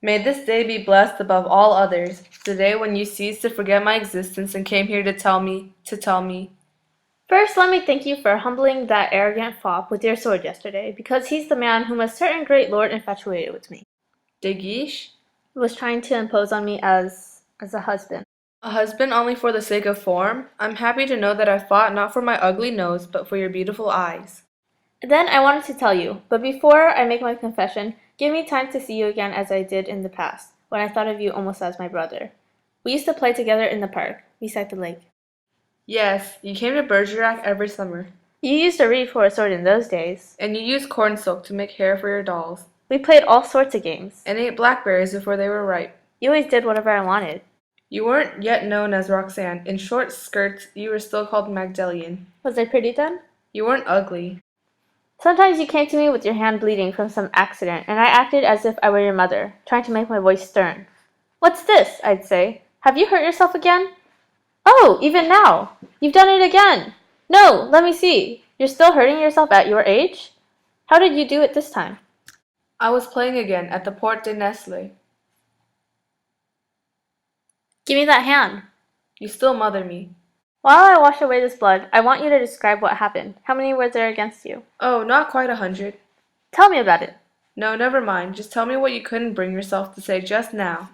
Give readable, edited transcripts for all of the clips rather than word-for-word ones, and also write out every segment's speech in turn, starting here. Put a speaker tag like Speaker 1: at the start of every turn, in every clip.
Speaker 1: May this day be blessed above all others, the day when you ceased to forget my existence and came here to tell me.
Speaker 2: First, let me thank you for humbling that arrogant fop with your sword yesterday, because he's the man whom a certain great lord infatuated with me.
Speaker 1: De Guiche?
Speaker 2: Was trying to impose on me as a husband.
Speaker 1: A husband only for the sake of form? I'm happy to know that I fought not for my ugly nose, but for your beautiful eyes.
Speaker 2: Then I wanted to tell you, but before I make my confession, give me time to see you again as I did in the past, when I thought of you almost as my brother. We used to play together in the park, beside the lake.
Speaker 1: Yes, you came to Bergerac every summer.
Speaker 2: You used to read for a sword in those days.
Speaker 1: And you used corn silk to make hair for your dolls.
Speaker 2: We played all sorts of games.
Speaker 1: And ate blackberries before they were ripe.
Speaker 2: You always did whatever I wanted.
Speaker 1: You weren't yet known as Roxanne. In short skirts, you were still called Magdalene.
Speaker 2: Was I pretty then?
Speaker 1: You weren't ugly.
Speaker 2: Sometimes you came to me with your hand bleeding from some accident, and I acted as if I were your mother, trying to make my voice stern. "What's this?" I'd say. "Have you hurt yourself again?" "Oh, even now! You've done it again! No, let me see. You're still hurting yourself at your age? How did you do it this time?"
Speaker 1: I was playing again at the Porte de Nesle.
Speaker 2: "Give me that hand."
Speaker 1: You still mother me.
Speaker 2: While I wash away this blood, I want you to describe what happened. How many words are against you?
Speaker 1: Oh, not quite 100.
Speaker 2: Tell me about it.
Speaker 1: No, never mind. Just tell me what you couldn't bring yourself to say just now.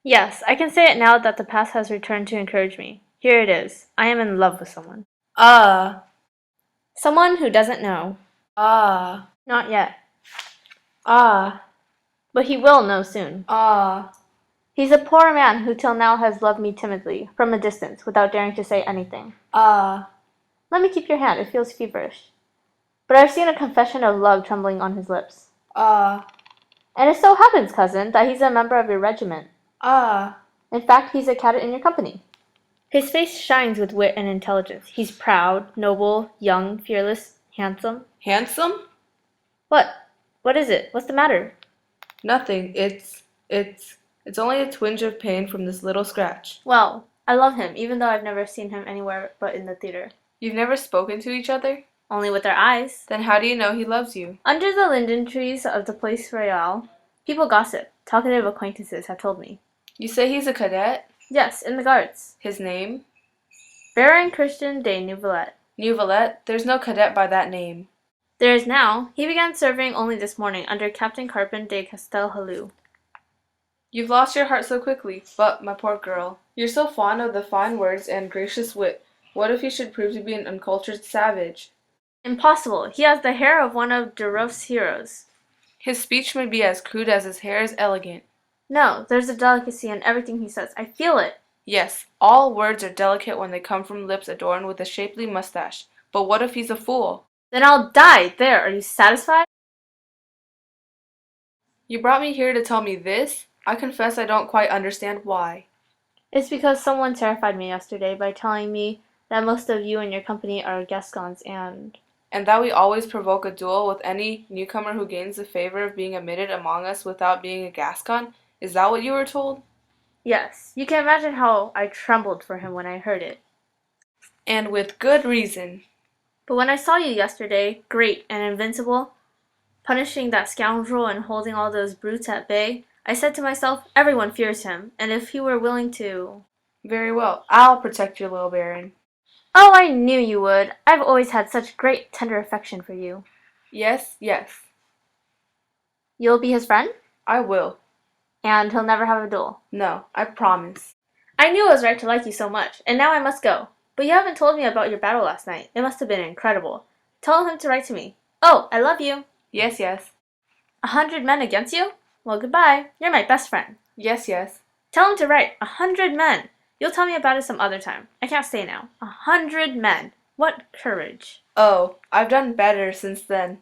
Speaker 2: Yes, I can say it now that the past has returned to encourage me. Here it is. I am in love with someone.
Speaker 1: Ah.
Speaker 2: Someone who doesn't know.
Speaker 1: Ah.
Speaker 2: Not yet.
Speaker 1: Ah.
Speaker 2: But he will know soon.
Speaker 1: Ah.
Speaker 2: He's a poor man who till now has loved me timidly, from a distance, without daring to say anything.
Speaker 1: Ah.
Speaker 2: Let me keep your hand. It feels feverish. But I've seen a confession of love trembling on his lips.
Speaker 1: Ah.
Speaker 2: And it so happens, cousin, that he's a member of your regiment.
Speaker 1: Ah.
Speaker 2: In fact, he's a cadet in your company. His face shines with wit and intelligence. He's proud, noble, young, fearless, handsome.
Speaker 1: Handsome?
Speaker 2: What? What is it? What's the matter?
Speaker 1: Nothing. It's only a twinge of pain from this little scratch.
Speaker 2: Well, I love him, even though I've never seen him anywhere but in the theater.
Speaker 1: You've never spoken to each other?
Speaker 2: Only with our eyes.
Speaker 1: Then how do you know he loves you?
Speaker 2: Under the linden trees of the Place Royale, people gossip. Talkative acquaintances have told me.
Speaker 1: You say he's a cadet?
Speaker 2: Yes, in the Guards.
Speaker 1: His name?
Speaker 2: Baron Christian de Neuvillette.
Speaker 1: Neuvillette? There's no cadet by that name.
Speaker 2: There is now. He began serving only this morning under Captain Carpin de Castelhalou.
Speaker 1: You've lost your heart so quickly, but, my poor girl, you're so fond of the fine words and gracious wit. What if he should prove to be an uncultured savage?
Speaker 2: Impossible. He has the hair of one of Duroff's heroes.
Speaker 1: His speech may be as crude as his hair is elegant.
Speaker 2: No, there's a delicacy in everything he says. I feel it.
Speaker 1: Yes, all words are delicate when they come from lips adorned with a shapely mustache. But what if he's a fool?
Speaker 2: Then I'll die. There, are you satisfied?
Speaker 1: You brought me here to tell me this? I confess I don't quite understand why.
Speaker 2: It's because someone terrified me yesterday by telling me that most of you and your company are Gascons
Speaker 1: And that we always provoke a duel with any newcomer who gains the favor of being admitted among us without being a Gascon? Is that what you were told?
Speaker 2: Yes, you can imagine how I trembled for him when I heard it.
Speaker 1: And with good reason.
Speaker 2: But when I saw you yesterday, great and invincible, punishing that scoundrel and holding all those brutes at bay, I said to myself, everyone fears him, and if he were willing to...
Speaker 1: Very well, I'll protect your little baron.
Speaker 2: Oh, I knew you would. I've always had such great, tender affection for you.
Speaker 1: Yes, yes.
Speaker 2: You'll be his friend?
Speaker 1: I will.
Speaker 2: And he'll never have a duel?
Speaker 1: No, I promise.
Speaker 2: I knew it was right to like you so much, and now I must go. But you haven't told me about your battle last night. It must have been incredible. Tell him to write to me. Oh, I love you.
Speaker 1: Yes, yes.
Speaker 2: 100 men against you? Well, goodbye. You're my best friend.
Speaker 1: Yes, yes.
Speaker 2: Tell him to write. 100 men. You'll tell me about it some other time. I can't stay now. 100 men. What courage.
Speaker 1: Oh, I've done better since then.